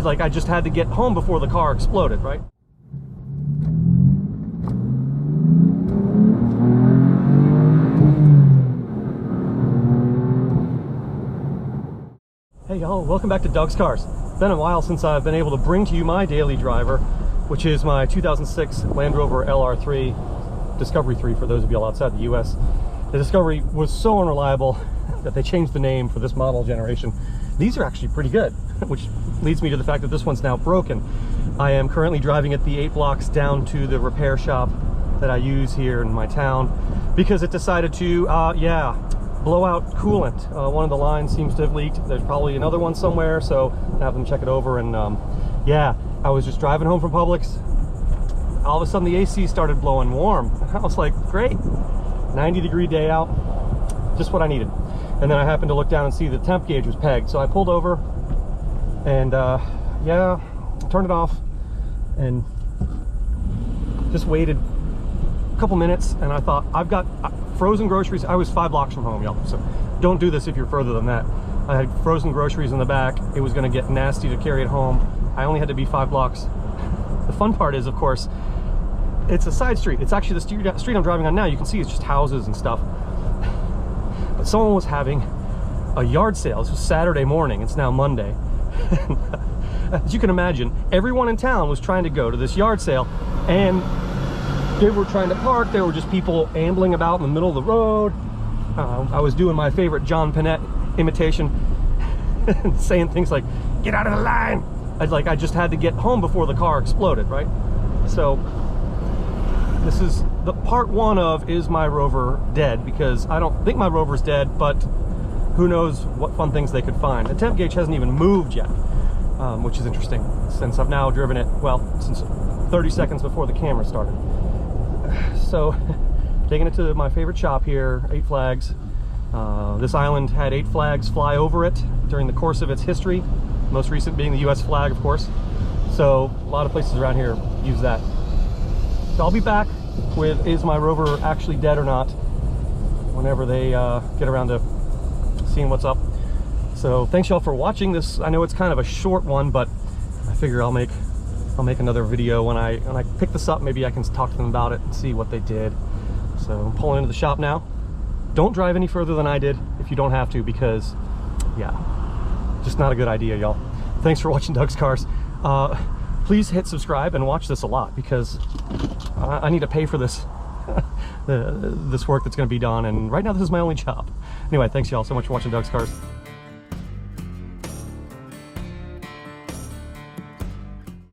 I just had to get home before the car exploded, right? Hey y'all, welcome back to Doug's Cars. It's been a while since I've been able to bring to you my daily driver, which is my 2006 Land Rover LR3, Discovery 3 for those of y'all outside the US. The Discovery was so unreliable that they changed the name for this model generation. These are actually pretty good, which leads me to the fact that this one's now broken. I am currently driving it the 8 blocks down to the repair shop that I use here in my town because it decided to, blow out coolant. One of the lines seems to have leaked. There's probably another one somewhere, so I have them check it over. And I was just driving home from Publix. All of a sudden the AC started blowing warm. I was like, great, 90-degree day out, just what I needed. And then I happened to look down and see the temp gauge was pegged. So I pulled over and turned it off and just waited a couple minutes. And I thought, I've got frozen groceries. I was 5 blocks from home, y'all, so don't do this if you're further than that. I had frozen groceries in the back. It was gonna get nasty to carry it home. I only had to be 5 blocks. The fun part is, of course, it's a side street. It's actually the street I'm driving on now. You can see it's just houses and stuff. But someone was having a yard sale. This was Saturday morning. It's now Monday. As you can imagine, everyone in town was trying to go to this yard sale, and they were trying to park. There were just people ambling about in the middle of the road. I was doing my favorite John Panette imitation, saying things like, "Get out of the line." I just had to get home before the car exploded, right? So this is the part 1 of Is My Rover Dead? Because I don't think my Rover's dead, but who knows what fun things they could find. The temp gauge hasn't even moved yet, which is interesting since I've now driven it, well, since 30 seconds before the camera started. So taking it to my favorite shop here, 8 Flags. This island had 8 flags fly over it during the course of its history, most recent being the US flag, of course. So a lot of places around here use that. So I'll be back with Is My Rover Actually Dead or Not whenever they get around to seeing what's up. So thanks y'all for watching this. I know it's kind of a short one, but I figure I'll make another video when I pick this up. Maybe I can talk to them about it and see what they did. So I'm pulling into the shop now. Don't drive any further than I did if you don't have to, because just not a good idea, y'all. Thanks for watching Doug's Cars. Please hit subscribe and watch this a lot, because I need to pay for this this work that's going to be done, and right now this is my only job. Anyway, thanks y'all so much for watching Doug's Cars.